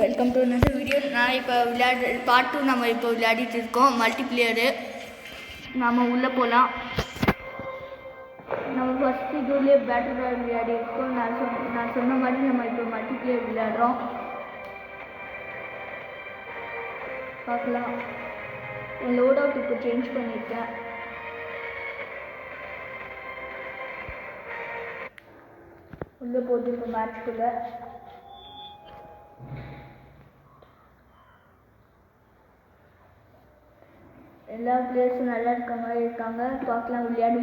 Welcome to another video. நான் இப்போ part 2 நம்ம இப்போ விளையாடிட்டு இருக்கோம். மல்டிப்ளேயரு நாம் உள்ளே போகலாம். நம்ம ஃபஸ்ட் இதுலேயே பேட்டர் ராயல் விளையாடி இருக்கோம். நான் சொன்ன மாதிரி நம்ம இப்போ மல்டிப்ளேயர் விளையாடுறோம். பார்க்கலாம். என் லோட் அவுட் இப்போ சேஞ்ச் பண்ணியிருக்கேன். உள்ளே போட்டு இப்போ மேட்ச்குள்ளே எல்லா பிளேயர்ஸும் நல்லா இருக்காங்க. பார்க்கலாம் விளையாட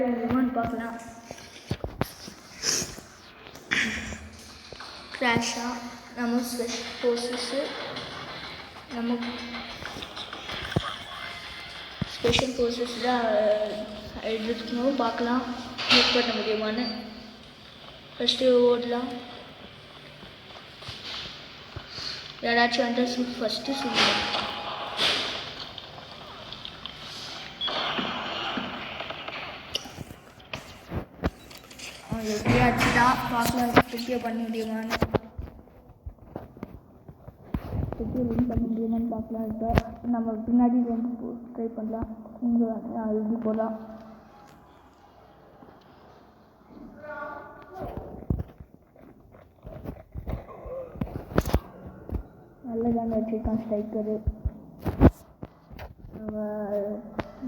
முடியுமான்னு பார்க்கலாம். கிராஷாக நம்ம ஃபோர்ஸஸ்ஸு நம்ம ஸ்பெஷல் ஃபோர்ஸஸ் தான் எடுத்துக்கணும். பார்க்கலாம் யூஸ் பண்ண முடியுமான்னு. ஃபஸ்ட்டு ஓடலாம். யாராச்சும் வந்து ஃபஸ்ட்டு சொல்லலாம். எப்படியாச்சு தான் பார்க்கலாம் ட்ரிக்கியை பண்ண முடியுமான்னு. ட்ரிக்கியை வின் பண்ண முடியுமான்னு பார்க்கலாம். இப்போ நம்ம பின்னாடி வந்து ட்ரை பண்ணலாம். இங்கே எழுதி போகலாம். நல்லதான வச்சுருக்கான் ஸ்ட்ரைக்கரு. நம்ம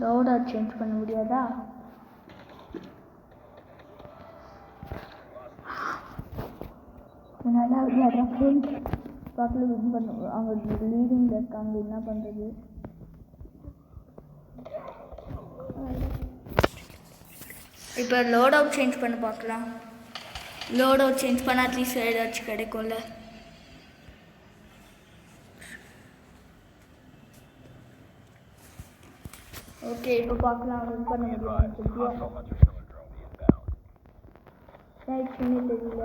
லோட் அவுட் சேஞ்ச் பண்ண முடியாதா? நல்லா விளையாடுறான் ஃப்ரெண்ட்ஸ். பார்க்கல வின் பண்ணுவோம். அவங்க லீடிங்கில் இருக்காங்க. என்ன பண்ணுறது? இப்போ லோட் அவுட் சேஞ்ச் பண்ண பார்க்கலாம். லோட் அவுட் சேஞ்ச் பண்ண அட்லீஸ்ட் ஏதாச்சும் கிடைக்கும்ல. ஓகே இப்போ பார்க்கலாம் வின் பண்ண முடியும். தெரியல.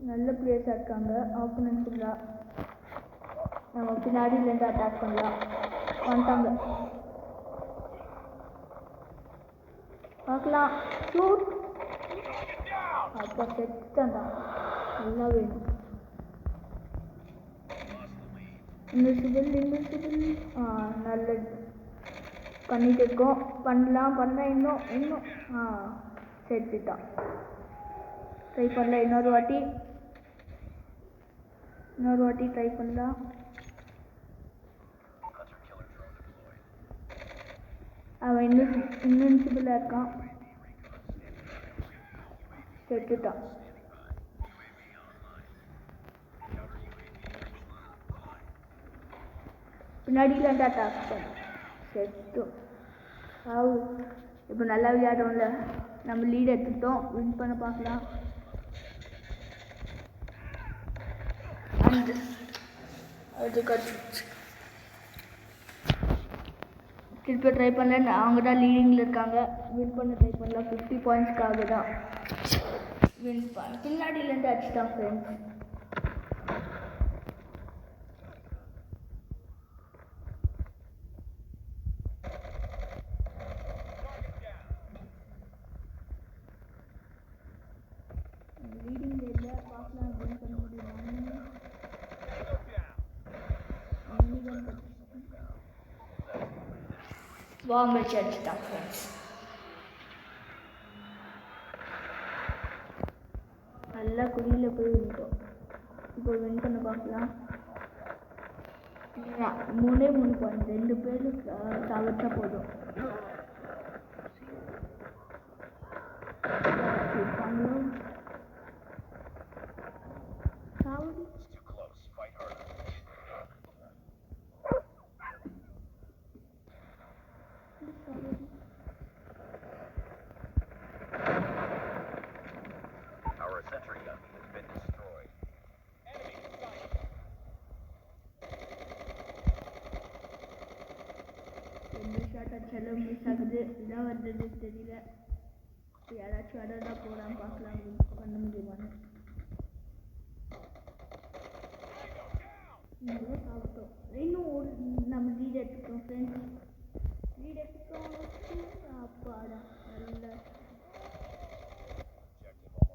நல்ல பிளேயர்ஸாக இருக்காங்க. ஆப்போனன்ட் ஃபுல்லாக நம்ம பின்னாடியிலேருந்து அட்டாக் பண்ணலாம். வந்துட்டாங்க. பார்க்கலாம். ஷூட். அப்போ செட்டாண்டா. நல்லா வேணும். இன்விசிபிள். நல்லது பண்ணிட்டு இருக்கோம். பண்ணலாம் இன்னும் சேர்த்துட்டான். ட்ரை பண்ணல. இன்னொரு வாட்டி ட்ரை பண்ணலாம். அவன் இன்வின்சிபிளாக இருக்கான். செத்துட்டான். பின்னாடியிலேருந்து அட்டாக் பண்ண செத்தும். இப்போ நல்லா விளையாடுறோம்ல. நம்ம லீட் எடுத்துட்டோம். வின் பண்ண பார்க்கலாம். அது கற்றுச்சு. திருப்பி ட்ரை பண்ணல. அவங்க தான் லீடிங்கில் இருக்காங்க. வின் பண்ண ட்ரை பண்ணலாம். 50 பாயிண்ட்ஸ்க்காக தான் வின் பண்ண. பின்னாடியிலேருந்து அடிச்சுட்டான் ஃப்ரெண்ட்ஸ். லீடிங்கில் இல்லை. பார்க்கலாம் வின் பண்ண முடியுமா. பாம்பு வச்சு அடிச்சுட்டான் ஃப்ரெண்ட்ஸ். நல்லா குழியில் போய் விட்டோம். இப்போ வின் பண்ண பார்க்கலாம். 3 பாயிண்ட். 2 பேர் தவிர்த்தா போதும். செலவு மிஸ் ஆகுது. இதான் வந்தது தெரியல. யாராச்சும் அடர்தான் போகலாம். பார்க்கலாம் பண்ண முடியுமான்னு. சாப்பிட்டோம். இன்னும் நம்ம லீட் எடுத்துட்டோம் ஃப்ரெண்ட்ஸ். லீட் எடுத்துட்டோம். அப்பாடா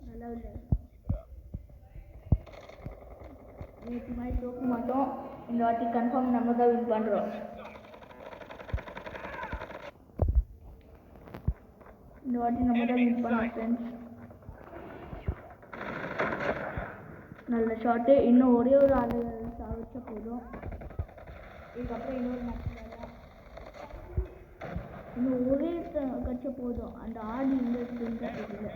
நல்லா இல்லை. நேற்று மாதிரி தோக்க மாட்டோம். இந்த வாட்டி கன்ஃபார்ம் நம்ம தான் வின் பண்ணுறோம். இந்த வாட்டி நம்ம தான் வின் பண்ணோம் ஃப்ரெண்ட்ஸ். நல்ல ஷாட்டு. இன்னும் ஒரே ஒரு ஆள் சாவிச்சா போதும். இதுக்கப்புறம் இன்னொரு மேட்ச் விளையாடலாம். இன்னும் ஒரே கட்ச போதும். அந்த ஆடு இந்த தெரியல.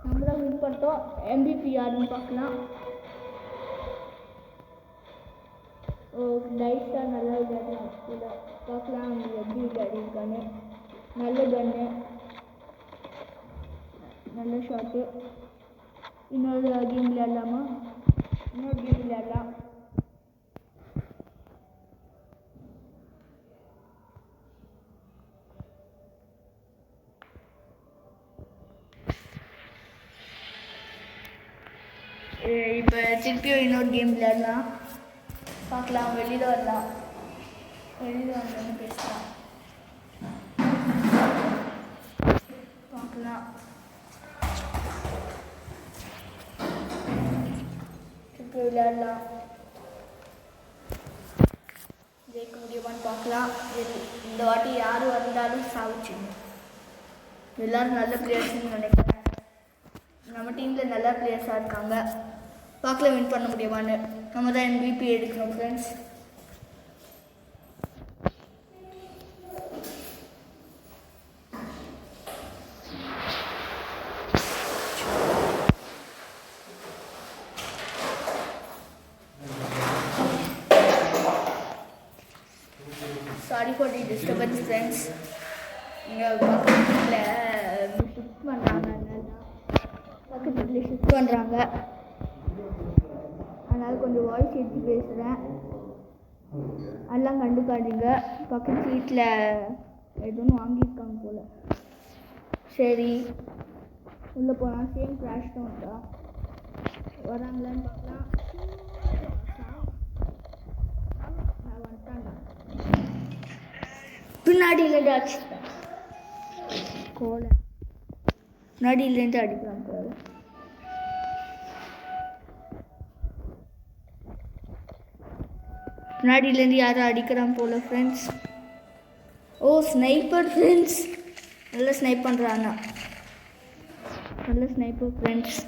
நம்ம தான் வின் பண்ணிட்டோம். MVP யாருன்னு பார்க்கலாம். டைஸாக நல்லா விளையாடுறான் கூட. பார்க்கலாம் அவங்க எப்படி விளையாடிருக்கான்னு. நல்ல கன்னு, நல்ல ஷாட்டு. இன்னொரு கேம் விளையாடலாமா? இன்னொரு கேம் விளையாடலாம். இப்போ திருப்பியும் இன்னொரு கேம் விளையாடலாம். பார்க்கலாம். வெளியில் வரலாம். வெளியில் வந்தோன்னு பேசலாம். பார்க்கலாம். திருப்பி விளையாடலாம். ஜெயிக்க முடியுமான்னு பார்க்கலாம். இந்த வாட்டி யார் வந்தாலும் சாவிச்சுங்க. எல்லோரும் நல்ல பிளேயர்ஸ்ன்னு நினைக்கிறேன். நம்ம டீமில் நல்ல பிளேயர்ஸாக இருக்காங்க. பார்க்கலாம் வின் பண்ண முடியுமான்னு. நம்ம தான் MVP எடுக்கணும் friends. Sorry for the disturbance friends. இங்கே பக்கத்தில் ஷிஃப்ட் பண்ணுறாங்க. பக்கத்தில் ஷிஃப்ட் பண்ணுறாங்க. அதனால் கொஞ்சம் வாய்ஸ் எடுத்து பேசுகிறேன். அதெல்லாம் கண்டுக்காதீங்க. பக்கத்து வீட்டில் எதுவும் வாங்கியிருக்காங்க போல். சரி உள்ளே போனால் சேம் கிராஷ் தான் உண்டா. வராங்களான்னு பார்க்கலாம். நான் வந்துட்டாங்க. பின்னாடியிலேருந்து அடிச்சுட்டேன். கோலை முன்னாடியிலேருந்து அடிக்கலாம் போல. முன்னாடியிலேருந்து யாரும் அடிக்கிறான் போல ஃப்ரெண்ட்ஸ். Sniper friends. நல்ல ஸ்னைப் பண்ணுறாங்க. நல்ல ஸ்னைப்பர் ஃப்ரெண்ட்ஸ்.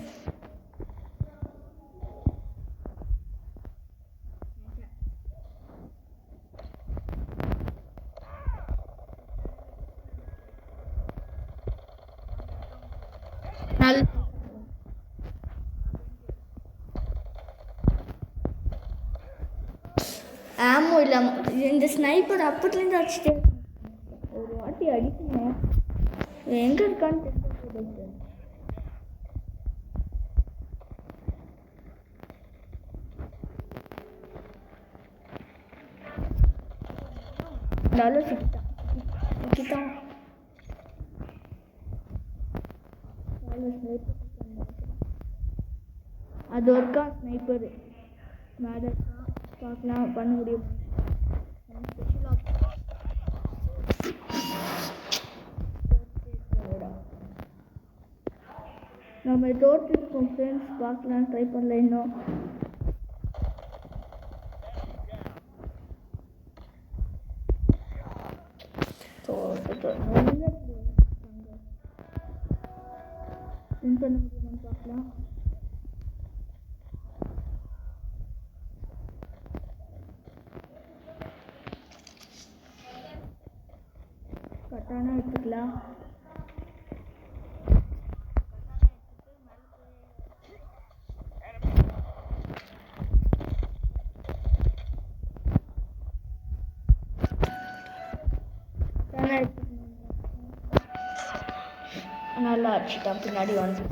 நல்ல ஆமோ இல்லாமல் இந்த ஸ்னைப்பர் அப்பத்துலேருந்து அடிச்சுட்டே ஒரு வாட்டி அடிக்கணும். எங்கே இருக்கான்னு தெரிஞ்சு நல்லா சிக்கிட்டான். அது ஒருக்கா ஸ்னைப்பரு மேலே பார்க்கலாம் பண்ண முடியும். நம்ம தோற்றுருக்கோம் ஃப்ரெண்ட்ஸ். பார்க்கலாம். ட்ரை பண்ணல இன்னும். வின் பண்ண முடியுமான்னு பார்க்கலாம். கட்டானா எடுத்துக்கலாம். நல்லா அடிச்சுட்டான். பின்னாடி வந்து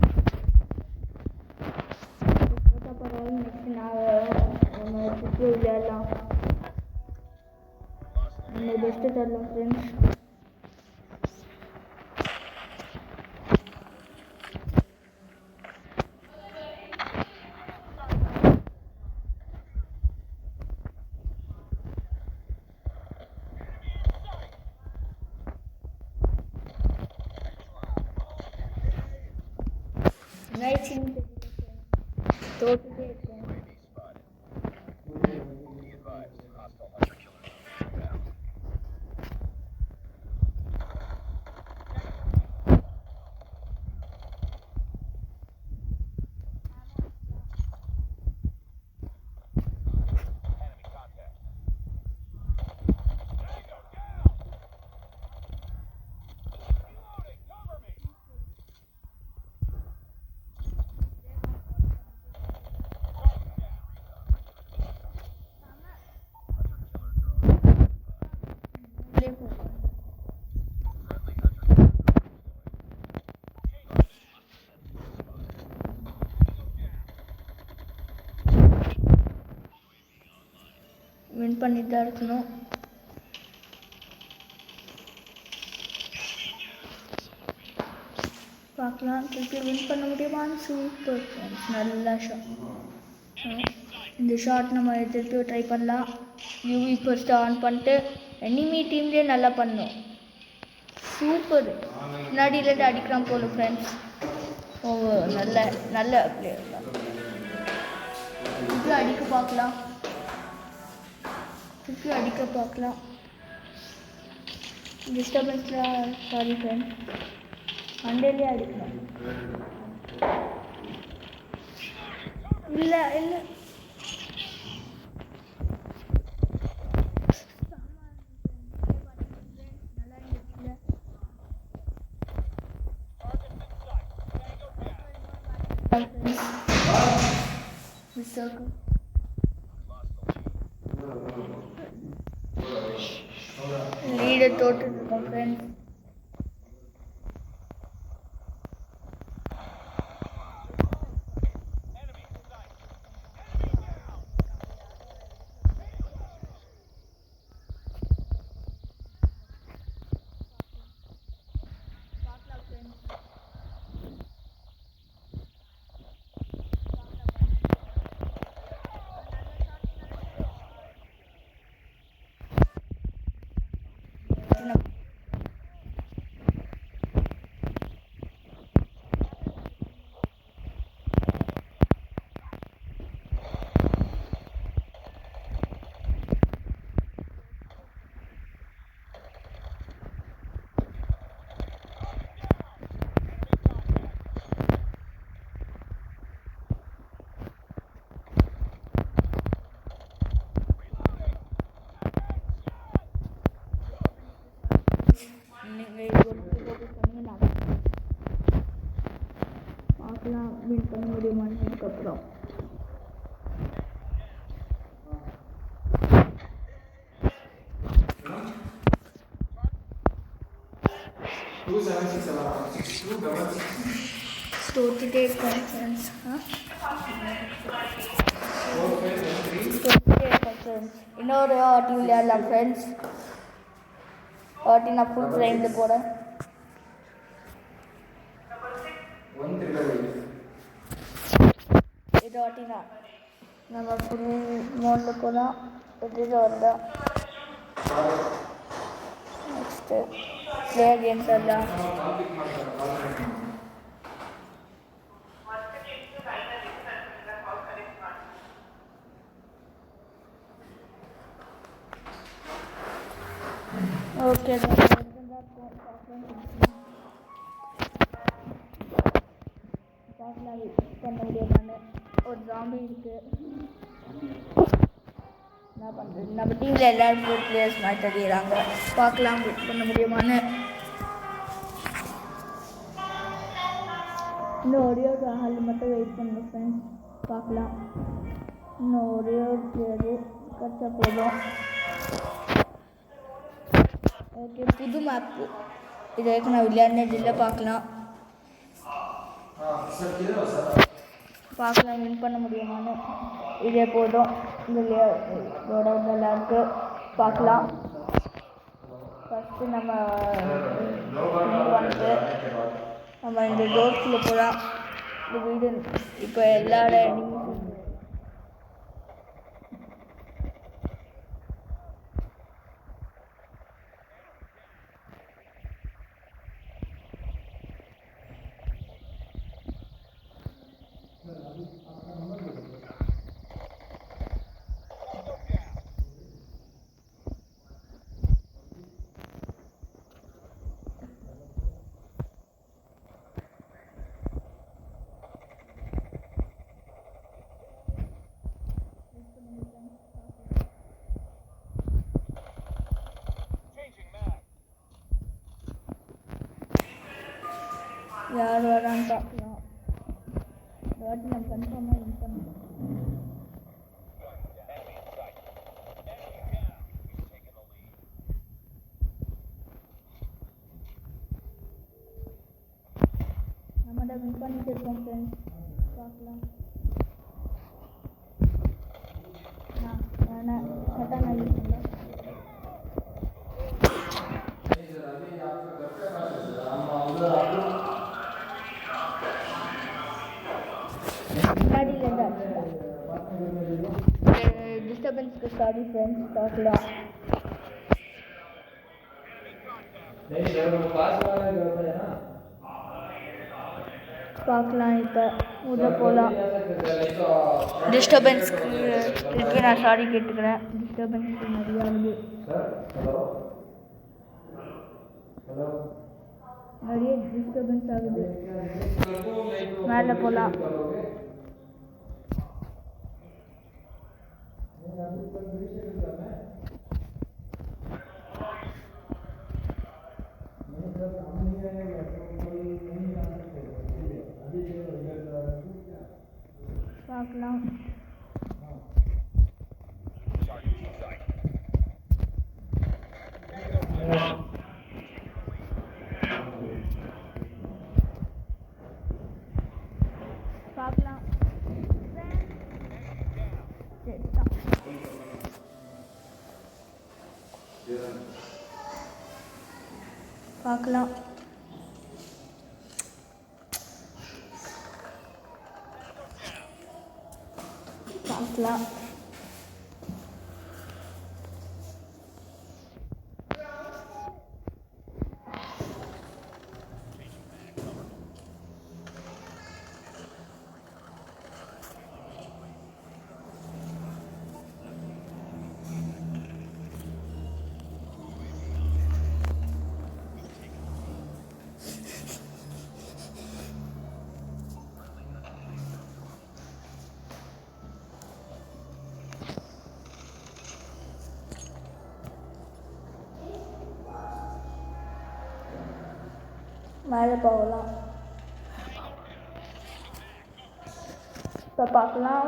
பரவாயில்ல. நெக்ஸ்ட் நம்ம சுற்றி விளையாடலாம். நம்ம பெஸ்ட்டு தரலாம் ஃப்ரெண்ட்ஸ். தோட்டுட்டே இருக்கேன். வின் பண்ணிட்டு தான் இருக்கணும். பார்க்கலாம் திருப்பி வின் பண்ண முடியுமான்னு. சூப்பர் ஃப்ரெண்ட்ஸ், நல்ல ஷாட். இந்த ஷாட் நம்ம திருப்பி ட்ரை பண்ணலாம். யூவி ஃபர்ஸ்ட் ஆன் பண்ணிட்டு எனிமி டீம்லேயே நல்லா பண்ணணும். சூப்பர், முன்னாடியிலேருந்து அடிக்கிறான் போல ஃப்ரெண்ட்ஸ். ஓ, நல்ல நல்ல பிளேயர் தான். திருப்பி அடிக்க பார்க்கலாம், திருப்பி அடிக்க பார்க்கலாம். டிஸ்டர்பன்ஸில் சாரி ஃப்ரெண்ட்ஸ், மண்டேலே அடிக்கலாம். இல்லை இல்லை, லீடை தோற்றுருக்கோம் ஃப்ரெண்ட்ஸ். பார்க்கலாம் வின் பண்ண முடியுமான்னு. அப்புறம் தோத்துட்டே இருக்கோம் ஃப்ரெண்ட்ஸ். தோத்துட்டே இருக்கோம் ஃப்ரெண்ட்ஸ். இன்னொரு வாட்டி விளையாடலாம் ஃப்ரெண்ட்ஸ். வாட்டி நான் ஃபுல் ஃப்ரேமில் போகிறேன். இது வாட்டினா நம்ம ஃபுல் மோடில் போகலாம். இது வரலாம். நெக்ஸ்ட்டு ப்ளே கேம்ஸ் எல்லாம் ஓகே பார்க்கலாம் பண்ண முடியுமான்னு. ஒரு ஜாம்பி இருக்குது, என்ன பண்ணுறது. நம்ம டீமில் எல்லோரும் ஃபுல் பிளேயர்ஸ் மாதிரி தெரியுறாங்க. பார்க்கலாம் வின் பண்ண முடியுமான்னு. இன்னும் ஒரே ஒரு ஆள் மட்டும் வெயிட் பண்ணணும் ஃப்ரெண்ட்ஸ். பார்க்கலாம், இன்னும் ஒரே ஒரு பிளேயரு கிடச்சா போதும். ஓகே, புது மேப்பு இது வரைக்கும் நான் விளையாடினது இல்லை. பார்க்கலாம் வின் பண்ண முடியுமான்னு. இதே போதும், இதோட எல்லாருக்கு பார்க்கலாம். ஃபஸ்ட்டு நம்ம வந்து நம்ம இந்த டோர்க்குள்ளே போகலாம். இந்த வீடு இப்போ எல்லா யார் வரான்னு பார்க்கலாம். இந்த வாட்டி நம்ம கன்ஃபார்மாக வின் பண்ணலாம். நம்ம தான் வின் பண்ணிட்டு இருக்கோம் ஃப்ரெண்ட்ஸ். பார்க்கலாம். நான் தான் நான் யூஸ் பண்ணேன். முன்னாடியிலேருந்து அடிச்சிட்டேன். டிஸ்டர்பன்ஸ்க்கு சாரி ஃப்ரெண்ட்ஸ், பார்க்கலாம். பார்க்கலாம், இப்போ உள்ள போகலாம். டிஸ்டர்பன்ஸ்க்கு திருப்பி நான் சாரி கேட்டுக்கிறேன். டிஸ்டர்பன்ஸ் நிறையா இருக்குது, நிறைய டிஸ்டர்பன்ஸ் ஆகுது. மேலே போகலாம். பார்க்கலாம். பார்க்கலாம். பார்க்கலாம். பார்க்கலாம். மேலே போகலாம். இப்போ பார்க்கலாம்.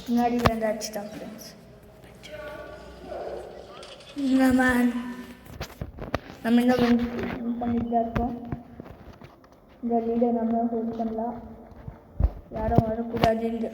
முன்னாடி வந்து அடிச்சிட்டான் ஃப்ரெண்ட்ஸ். நம்ம இன்னும் வின் பண்ணிட்டு தான் இருக்கோம். இந்த லீடை நம்ம ஹோல்ட் பண்ணலாம். யாரும் வரக்கூடாது. இந்த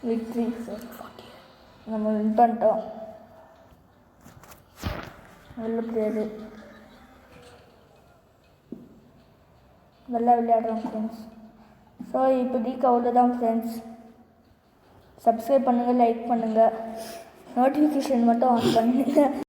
விக்ட்ரி நம்ம வின் பண்ணிட்டோம். நல்ல பிளேயரு, நல்லா விளையாடுறோம் ஃப்ரெண்ட்ஸ். ஸோ இப்போதைக்கு அவ்வளோதான் ஃப்ரெண்ட்ஸ். சப்ஸ்கிரைப் பண்ணுங்கள், லைக் பண்ணுங்கள், நோட்டிஃபிகேஷன் மட்டும் ஆன் பண்ணுங்கள்.